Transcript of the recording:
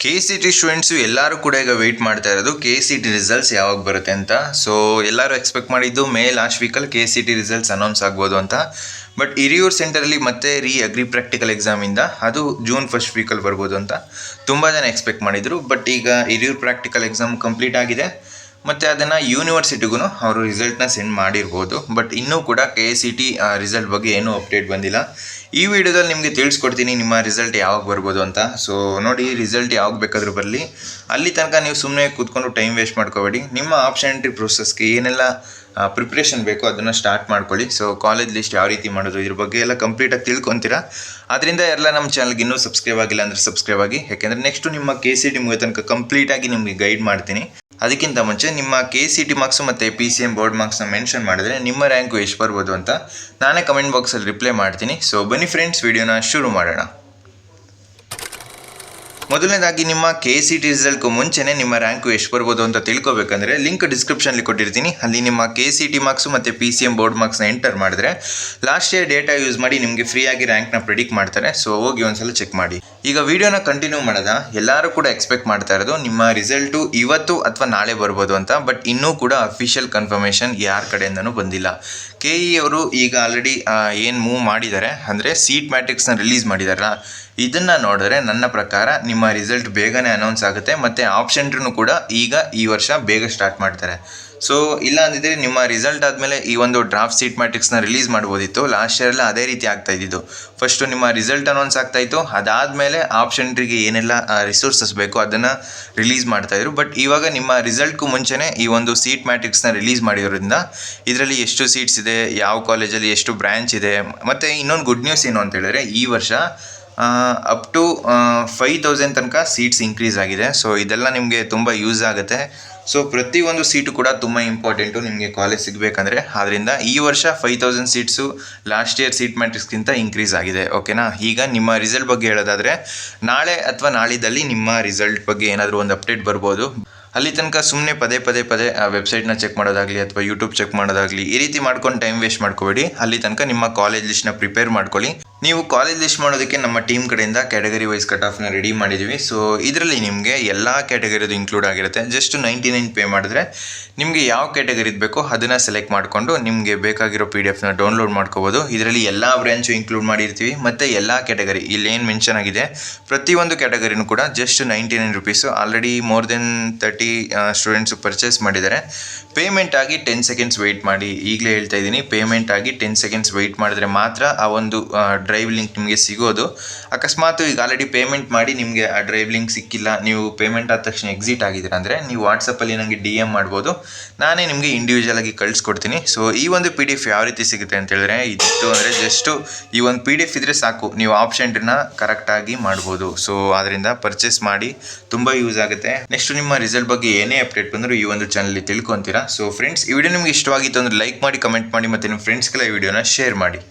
KCT students ಎಲ್ಲರೂ ಕೂಡ ಈಗ ವೆಯ್ಟ್ ಮಾಡ್ತಾ ಇರೋದು KCT ರಿಸಲ್ಟ್ಸ್ ಯಾವಾಗ ಬರುತ್ತೆ ಅಂತ. ಸೊ ಎಲ್ಲರೂ ಎಕ್ಸ್ಪೆಕ್ಟ್ ಮಾಡಿದ್ದು ಮೇ ಲಾಸ್ಟ್ ವೀಕಲ್ಲಿ KCT ರಿಸಲ್ಟ್ಸ್ ಅನೌನ್ಸ್ ಆಗ್ಬೋದು ಅಂತ. ಬಟ್ ಹಿರಿಯೂರು ಸೆಂಟರಲ್ಲಿ ಮತ್ತೆ ಅಗ್ರಿ ಪ್ರಾಕ್ಟಿಕಲ್ ಎಕ್ಸಾಮಿಂದ ಅದು ಜೂನ್ ಫಸ್ಟ್ ವೀಕಲ್ಲಿ ಬರ್ಬೋದು ಅಂತ ತುಂಬ ಜನ ಎಕ್ಸ್ಪೆಕ್ಟ್ ಮಾಡಿದರು. ಬಟ್ ಈಗ ಹಿರಿಯೂರು ಪ್ರಾಕ್ಟಿಕಲ್ ಎಕ್ಸಾಮ್ ಕಂಪ್ಲೀಟ್ ಆಗಿದೆ ಮತ್ತು ಅದನ್ನು ಯೂನಿವರ್ಸಿಟಿಗೂ ಅವರು ರಿಸಲ್ಟ್ನ ಸೆಂಡ್ ಮಾಡಿರ್ಬೋದು. ಬಟ್ ಇನ್ನೂ ಕೂಡ KCT ರಿಸಲ್ಟ್ ಬಗ್ಗೆ ಏನೂ ಅಪ್ಡೇಟ್ ಬಂದಿಲ್ಲ. ಈ ವಿಡಿಯೋದಲ್ಲಿ ನಿಮಗೆ ತಿಳಿಸ್ಕೊಡ್ತೀನಿ ನಿಮ್ಮ ರಿಸಲ್ಟ್ ಯಾವಾಗ ಬರ್ಬೋದು ಅಂತ. ಸೊ ನೋಡಿ, ರಿಸಲ್ಟ್ ಯಾವಾಗ ಬೇಕಾದರೂ ಬರಲಿ, ಅಲ್ಲಿ ತನಕ ನೀವು ಸುಮ್ಮನೆ ಕೂತ್ಕೊಂಡು ಟೈಮ್ ವೇಸ್ಟ್ ಮಾಡ್ಕೋಬೇಡಿ. ನಿಮ್ಮ ಆಪ್ಷನ್ ಎಂಟ್ರಿ ಪ್ರೊಸೆಸ್ಗೆ ಏನೆಲ್ಲ ಪ್ರಿಪ್ರೇಷನ್ ಬೇಕೋ ಅದನ್ನು ಸ್ಟಾರ್ಟ್ ಮಾಡ್ಕೊಳ್ಳಿ. ಸೊ ಕಾಲೇಜ್ ಲಿಸ್ಟ್ ಯಾವ ರೀತಿ ಮಾಡೋದು ಇದ್ರ ಬಗ್ಗೆ ಎಲ್ಲ ಕಂಪ್ಲೀಟಾಗಿ ತಿಳ್ಕೊತೀರಾ. ಅದರಿಂದ ಎಲ್ಲ ನಮ್ಮ ಚಾನಲ್ಗೆ ಇನ್ನೂ ಸಬ್ಸ್ಕ್ರೈಬ್ ಆಗಿಲ್ಲ ಅಂದರೆ ಸಬ್ಸ್ಕ್ರೈಬ್ ಆಗಿ, ಯಾಕೆಂದರೆ ನೆಕ್ಸ್ಟು ನಿಮ್ಮ KCT ಮುಗಿದ ತನಕ ಕಂಪ್ಲೀಟಾಗಿ ನಿಮಗೆ ಗೈಡ್ ಮಾಡ್ತೀನಿ. ಅದಕ್ಕಿಂತ ಮುಂಚೆ ನಿಮ್ಮ KCT ಮಾರ್ಕ್ಸು ಮತ್ತು PCM ಬೋರ್ಡ್ ಮಾರ್ಕ್ಸ್ನ ಮೆನ್ಷನ್ ಮಾಡಿದ್ರೆ ನಿಮ್ಮ ರ್ಯಾಂಕು ಎಷ್ಟು ಬರ್ಬೋದು ಅಂತ ನಾನೇ ಕಮೆಂಟ್ ಬಾಕ್ಸಲ್ಲಿ ರಿಪ್ಲೈ ಮಾಡ್ತೀನಿ. ಸೊ ಬನ್ನಿ ಫ್ರೆಂಡ್ಸ್, ವಿಡಿಯೋನ ಶುರು ಮಾಡೋಣ. ಮೊದಲನೇದಾಗಿ ನಿಮ್ಮ KCT ರಿಸಲ್ಟ್ಗೂ ಮುಂಚೆನೇ ನಿಮ್ಮ ರ್ಯಾಂಕು ಎಷ್ಟು ಬರ್ಬೋದು ಅಂತ ತಿಳ್ಕೊಬೇಕಂದ್ರೆ ಲಿಂಕ್ ಡಿಸ್ಕ್ರಿಪ್ಷನಲ್ಲಿ ಕೊಟ್ಟಿರ್ತೀನಿ. ಅಲ್ಲಿ ನಿಮ್ಮ KCT ಮಾರ್ಕ್ಸು ಮತ್ತು PCM ಬೋರ್ಡ್ ಮಾರ್ಕ್ಸ್ನ ಎಂಟರ್ ಮಾಡಿದ್ರೆ ಲಾಸ್ಟ್ ಇಯರ್ ಡೇಟಾ ಯೂಸ್ ಮಾಡಿ ನಿಮಗೆ ಫ್ರೀಯಾಗಿ ರ್ಯಾಂಕ್ನ ಪ್ರಿಡಿಕ್ಟ್ ಮಾಡ್ತಾರೆ. ಸೊ ಹೋಗಿ ಒಂದ್ಸಲ ಚೆಕ್ ಮಾಡಿ. ಈಗ ವಿಡಿಯೋನ ಕಂಟಿನ್ಯೂ ಮಾಡೋದ. ಎಲ್ಲರೂ ಕೂಡ ಎಕ್ಸ್ಪೆಕ್ಟ್ ಮಾಡ್ತಾ ಇರೋದು ನಿಮ್ಮ ರಿಸಲ್ಟು ಇವತ್ತು ಅಥವಾ ನಾಳೆ ಬರ್ಬೋದು ಅಂತ. ಬಟ್ ಇನ್ನೂ ಕೂಡ ಅಫಿಷಿಯಲ್ ಕನ್ಫರ್ಮೇಷನ್ ಯಾರ ಕಡೆಯಿಂದನೂ ಬಂದಿಲ್ಲ. KE ಅವರು ಈಗ ಆಲ್ರೆಡಿ ಏನು ಮೂವ್ ಮಾಡಿದ್ದಾರೆ ಅಂದರೆ ಸೀಟ್ ಮ್ಯಾಟ್ರಿಕ್ಸ್ನ ರಿಲೀಸ್ ಮಾಡಿದಾರಲ್ಲ, ಇದನ್ನು ನೋಡಿದ್ರೆ ನನ್ನ ಪ್ರಕಾರ ನಿಮ್ಮ ರಿಸಲ್ಟ್ ಬೇಗನೆ ಅನೌನ್ಸ್ ಆಗುತ್ತೆ ಮತ್ತು ಆಪ್ಷನ್ಟ್ರೂ ಕೂಡ ಈಗ ಈ ವರ್ಷ ಬೇಗ ಸ್ಟಾರ್ಟ್ ಮಾಡ್ತಾರೆ. ಸೊ ಇಲ್ಲ ಅಂದಿದ್ರೆ ನಿಮ್ಮ ರಿಸಲ್ಟ್ ಆದಮೇಲೆ ಈ ಒಂದು ಡ್ರಾಫ್ಟ್ ಸೀಟ್ ಮ್ಯಾಟ್ರಿಕ್ಸ್ನ ರಿಲೀಸ್ ಮಾಡ್ಬೋದಿತ್ತು. ಲಾಸ್ಟ್ ಇಯರೆಲ್ಲ ಅದೇ ರೀತಿ ಆಗ್ತಾ ಇದ್ದಿದ್ದು. ಫಸ್ಟು ನಿಮ್ಮ ರಿಸಲ್ಟ್ ಅನೌನ್ಸ್ ಆಗ್ತಾಯಿತ್ತು, ಅದಾದಮೇಲೆ ಆಪ್ಷನ್ಟ್ರಿಗೆ ಏನೆಲ್ಲ ರಿಸೋರ್ಸಸ್ ಬೇಕೋ ಅದನ್ನು ರಿಲೀಸ್ ಮಾಡ್ತಾಯಿದ್ರು. ಬಟ್ ಇವಾಗ ನಿಮ್ಮ ರಿಸಲ್ಟ್ಗೂ ಮುಂಚೆನೇ ಈ ಒಂದು ಸೀಟ್ ಮ್ಯಾಟ್ರಿಕ್ಸ್ನ ರಿಲೀಸ್ ಮಾಡಿರೋದ್ರಿಂದ ಇದರಲ್ಲಿ ಎಷ್ಟು ಸೀಟ್ಸ್ ಇದೆ, ಯಾವ ಕಾಲೇಜಲ್ಲಿ ಎಷ್ಟು ಬ್ರ್ಯಾಂಚ್ ಇದೆ, ಮತ್ತು ಇನ್ನೊಂದು ಗುಡ್ ನ್ಯೂಸ್ ಏನು ಅಂತ ಹೇಳಿದ್ರೆ ಈ ವರ್ಷ ಅಪ್ ಟು 5000 ತನಕ ಸೀಟ್ಸ್ ಇನ್ಕ್ರೀಸ್ ಆಗಿದೆ. ಸೊ ಇದೆಲ್ಲ ನಿಮಗೆ ತುಂಬ ಯೂಸ್ ಆಗುತ್ತೆ. ಸೊ ಪ್ರತಿಯೊಂದು ಸೀಟು ಕೂಡ ತುಂಬ ಇಂಪಾರ್ಟೆಂಟು ನಿಮಗೆ ಕಾಲೇಜ್ ಸಿಗಬೇಕಂದ್ರೆ. ಆದ್ದರಿಂದ ಈ ವರ್ಷ 5000 ಸೀಟ್ಸು ಲಾಸ್ಟ್ ಇಯರ್ ಸೀಟ್ ಮ್ಯಾಟ್ರಿಕ್ಸ್ಗಿಂತ ಇನ್ಕ್ರೀಸ್ ಆಗಿದೆ. ಓಕೆನಾ? ಈಗ ನಿಮ್ಮ ರಿಸಲ್ಟ್ ಬಗ್ಗೆ ಹೇಳೋದಾದರೆ ನಾಳೆ ಅಥವಾ ನಾಳಿದ್ದಲ್ಲಿ ನಿಮ್ಮ ರಿಸಲ್ಟ್ ಬಗ್ಗೆ ಏನಾದರೂ ಒಂದು ಅಪ್ಡೇಟ್ ಬರ್ಬೋದು. ಅಲ್ಲಿ ತನಕ ಸುಮ್ಮನೆ ಪದೇ ವೆಬ್ಸೈಟ್ನ ಚೆಕ್ ಮಾಡೋದಾಗಲಿ ಅಥವಾ ಯೂಟ್ಯೂಬ್ ಚೆಕ್ ಮಾಡೋದಾಗಲಿ ಈ ರೀತಿ ಮಾಡ್ಕೊಂಡು ಟೈಮ್ ವೇಸ್ಟ್ ಮಾಡ್ಕೋಬೇಡಿ. ಅಲ್ಲಿ ತನಕ ನಿಮ್ಮ ಕಾಲೇಜ್ ಲಿಸ್ಟ್ನ ಪ್ರಿಪೇರ್ ಮಾಡ್ಕೊಳ್ಳಿ. ನೀವು ಕಾಲೇಜ್ ಲಿಸ್ಟ್ ಮಾಡೋದಕ್ಕೆ ನಮ್ಮ ಟೀಮ್ ಕಡೆಯಿಂದ ಕ್ಯಾಟಗರಿ ವೈಸ್ ಕಟ್ ಆಫ್ನ ರೆಡಿ ಮಾಡಿದ್ದೀವಿ. ಸೊ ಇದರಲ್ಲಿ ನಿಮಗೆ ಎಲ್ಲ ಕ್ಯಾಟಗರಿದು ಇನ್ಕ್ಲೂಡ್ ಆಗಿರುತ್ತೆ. ಜಸ್ಟ್ 99 ಪೇ ಮಾಡಿದ್ರೆ ನಿಮಗೆ ಯಾವ ಕ್ಯಾಟಗರಿ ಬೇಕೋ ಅದನ್ನು ಸೆಲೆಕ್ಟ್ ಮಾಡಿಕೊಂಡು ನಿಮಗೆ ಬೇಕಾಗಿರೋ PDF ಡೌನ್ಲೋಡ್ ಮಾಡ್ಕೋಬೋದು. ಇದರಲ್ಲಿ ಎಲ್ಲ ಬ್ರ್ಯಾಂಚು ಇನ್ಕ್ಲೂಡ್ ಮಾಡಿರ್ತೀವಿ ಮತ್ತು ಎಲ್ಲ ಕ್ಯಾಟಗರಿ ಇಲ್ಲೇನು ಮೆನ್ಷನ್ ಆಗಿದೆ ಪ್ರತಿಯೊಂದು ಕ್ಯಾಟಗರಿನೂ ಕೂಡ just 99 rupees. Already more than 30 students purchase ಮಾಡಿದ್ದಾರೆ. ಪೇಮೆಂಟ್ ಆಗಿ 10 ಸೆಕೆಂಡ್ಸ್ ವೆಯ್ಟ್ ಮಾಡಿ. ಈಗಲೇ ಹೇಳ್ತಾ ಇದ್ದೀನಿ, ಪೇಮೆಂಟ್ ಆಗಿ 10 ಸೆಕೆಂಡ್ಸ್ ವೆಯ್ಟ್ ಮಾಡಿದ್ರೆ ಮಾತ್ರ ಆ ಒಂದು ಡ್ರೈವ್ ಲಿಂಕ್ ನಿಮಗೆ ಸಿಗೋದು. ಅಕಸ್ಮಾತ್ ಈಗ ಆಲ್ರೆಡಿ ಪೇಮೆಂಟ್ ಮಾಡಿ ನಿಮಗೆ ಆ ಡ್ರೈವ್ ಲಿಂಕ್ ಸಿಕ್ಕಿಲ್ಲ, ನೀವು ಪೇಮೆಂಟ್ ಆದ ತಕ್ಷಣ ಎಕ್ಸಿಟ್ ಆಗಿದ್ದೀರ ಅಂದರೆ ನೀವು ವಾಟ್ಸಪ್ಪಲ್ಲಿ ನನಗೆ DM ಮಾಡ್ಬೋದು. ನಾನೇ ನಿಮಗೆ ಇಂಡಿವಿಜುವಲ್ ಆಗಿ ಕಳಿಸ್ಕೊಡ್ತೀನಿ. ಸೊ ಈ ಒಂದು PDF ಯಾವ ರೀತಿ ಸಿಗುತ್ತೆ ಅಂತ ಹೇಳಿದ್ರೆ ಇತ್ತು ಅಂದರೆ ಜಸ್ಟು ಈ ಒಂದು PDF ಇದ್ದರೆ ಸಾಕು, ನೀವು ಆಪ್ಷನ್ಟನ್ನ ಕರೆಕ್ಟಾಗಿ ಮಾಡ್ಬೋದು. ಸೊ ಅದರಿಂದ ಪರ್ಚೇಸ್ ಮಾಡಿ, ತುಂಬ ಯೂಸ್ ಆಗುತ್ತೆ. ನೆಕ್ಸ್ಟ್ ನಿಮ್ಮ ರಿಸಲ್ಟ್ ಬಗ್ಗೆ ಏನೇ ಅಪ್ಡೇಟ್ ಬಂದರೂ ಈ ಒಂದು ಚಾನಲಲ್ಲಿ ತಿಳ್ಕೊತೀರಾ. ಸೊ ಫ್ರೆಂಡ್ಸ್, ಈ ವಿಡಿಯೋ ನಿಮಗೆ ಇಷ್ಟವಾಗಿತ್ತು ಅಂದರೆ ಲೈಕ್ ಮಾಡಿ, ಕಮೆಂಟ್ ಮಾಡಿ ಮತ್ತು ನಿಮ್ಮ ಫ್ರೆಂಡ್ಸ್ಗೆಲ್ಲ ಈ ವಿಡಿಯೋನ ಶೇರ್ ಮಾಡಿ.